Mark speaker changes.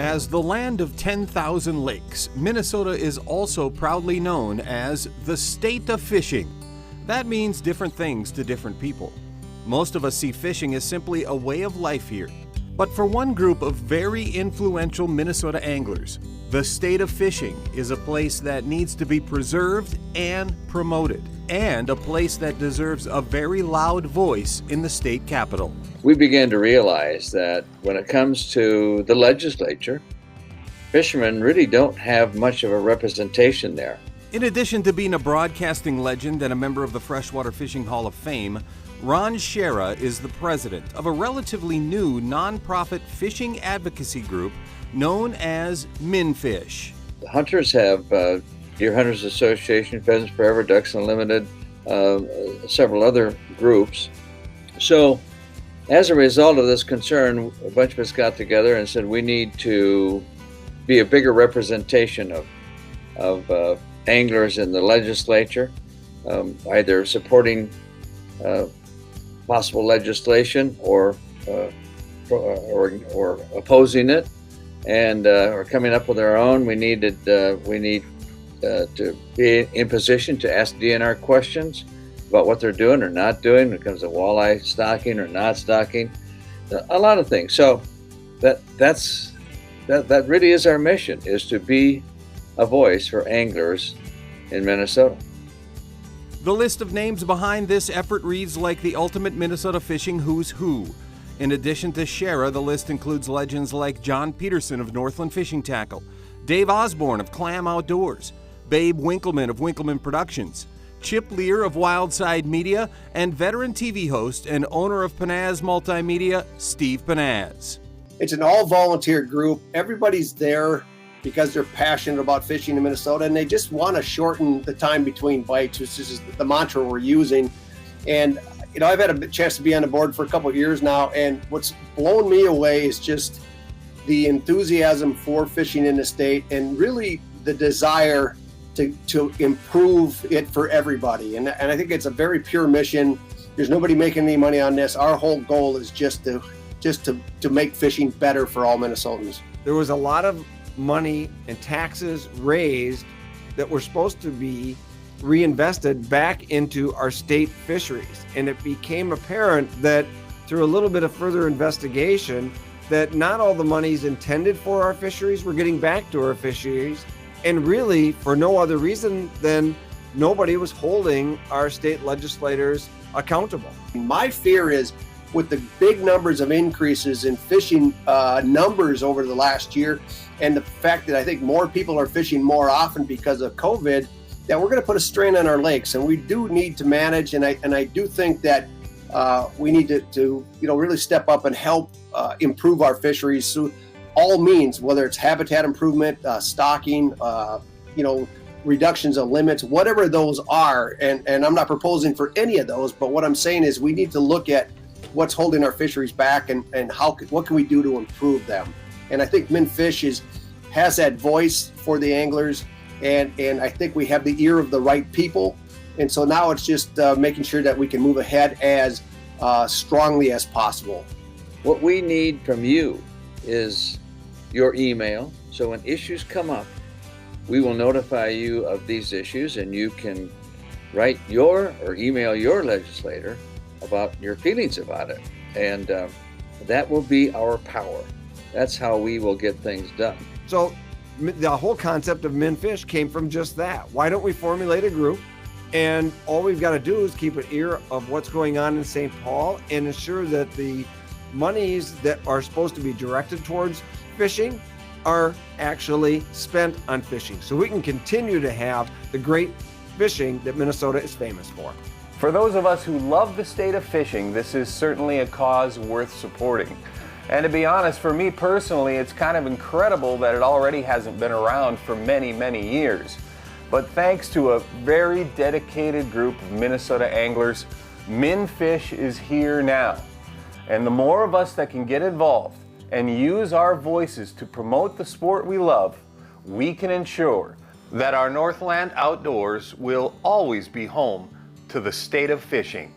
Speaker 1: As the land of 10,000 lakes, Minnesota is also proudly known as the state of fishing. That means different things to different people. Most of us see fishing as simply a way of life here. But for one group of very influential Minnesota anglers, the state of fishing is a place that needs to be preserved and promoted, and a place that deserves a very loud voice in the state capitol.
Speaker 2: We began to realize that when it comes to the legislature, fishermen really don't have much of a representation there.
Speaker 1: In addition to being a broadcasting legend and a member of the Freshwater Fishing Hall of Fame, Ron Schara is the president of a relatively new nonprofit fishing advocacy group known as MinFish.
Speaker 2: The hunters have Deer Hunters Association, Pheasants Forever, Ducks Unlimited, several other groups. So as a result of this concern, a bunch of us got together and said we need to be a bigger representation of anglers in the legislature, either supporting possible legislation or opposing it, and or coming up with our own. We need to be in position to ask DNR questions about what they're doing or not doing when it comes to walleye stocking or not stocking, a lot of things. So that really is our mission, is to be a voice for anglers in Minnesota.
Speaker 1: The list of names behind this effort reads like the ultimate Minnesota fishing who's who. In addition to Schara, the list includes legends like John Peterson of Northland Fishing Tackle, Dave Osborne of Clam Outdoors, Babe Winkleman of Winkleman Productions, Chip Lear of Wildside Media, and veteran TV host and owner of Panaz Multimedia, Steve Panaz.
Speaker 3: It's an all-volunteer group. Everybody's there because they're passionate about fishing in Minnesota, and they just want to shorten the time between bites, which is the mantra we're using. And I've had a chance to be on the board for a couple of years now, and what's blown me away is just the enthusiasm for fishing in the state and really the desire to improve it for everybody. And I think it's a very pure mission. There's nobody making any money on this. Our whole goal is just to make fishing better for all Minnesotans.
Speaker 4: There was a lot of money and taxes raised that were supposed to be reinvested back into our state fisheries. And it became apparent that through a little bit of further investigation that not all the monies intended for our fisheries were getting back to our fisheries, and really for no other reason than nobody was holding our state legislators accountable.
Speaker 3: My fear is, with the big numbers of increases in fishing numbers over the last year, and the fact that I think more people are fishing more often because of COVID, that we're going to put a strain on our lakes, and we do need to manage. And I do think that we need to really step up and help improve our fisheries through all means, whether it's habitat improvement, stocking, reductions of limits, whatever those are. And I'm not proposing for any of those, but what I'm saying is we need to look at what's holding our fisheries back and what can we do to improve them. And I think MinFish has that voice for the anglers, and I think we have the ear of the right people. And so now it's just making sure that we can move ahead as strongly as possible.
Speaker 2: What we need from you is your email, so when issues come up, we will notify you of these issues, and you can write or email your legislator about your feelings about it. And that will be our power. That's how we will get things done.
Speaker 4: So the whole concept of MinFish came from just that. Why don't we formulate a group, and all we've got to do is keep an ear of what's going on in St. Paul and ensure that the monies that are supposed to be directed towards fishing are actually spent on fishing, so we can continue to have the great fishing that Minnesota is famous for.
Speaker 5: For those of us who love the state of fishing, this is certainly a cause worth supporting. And to be honest, for me personally, it's kind of incredible that it already hasn't been around for many, many years. But thanks to a very dedicated group of Minnesota anglers, MinFish is here now. And the more of us that can get involved and use our voices to promote the sport we love, we can ensure that our Northland Outdoors will always be home to the state of fishing.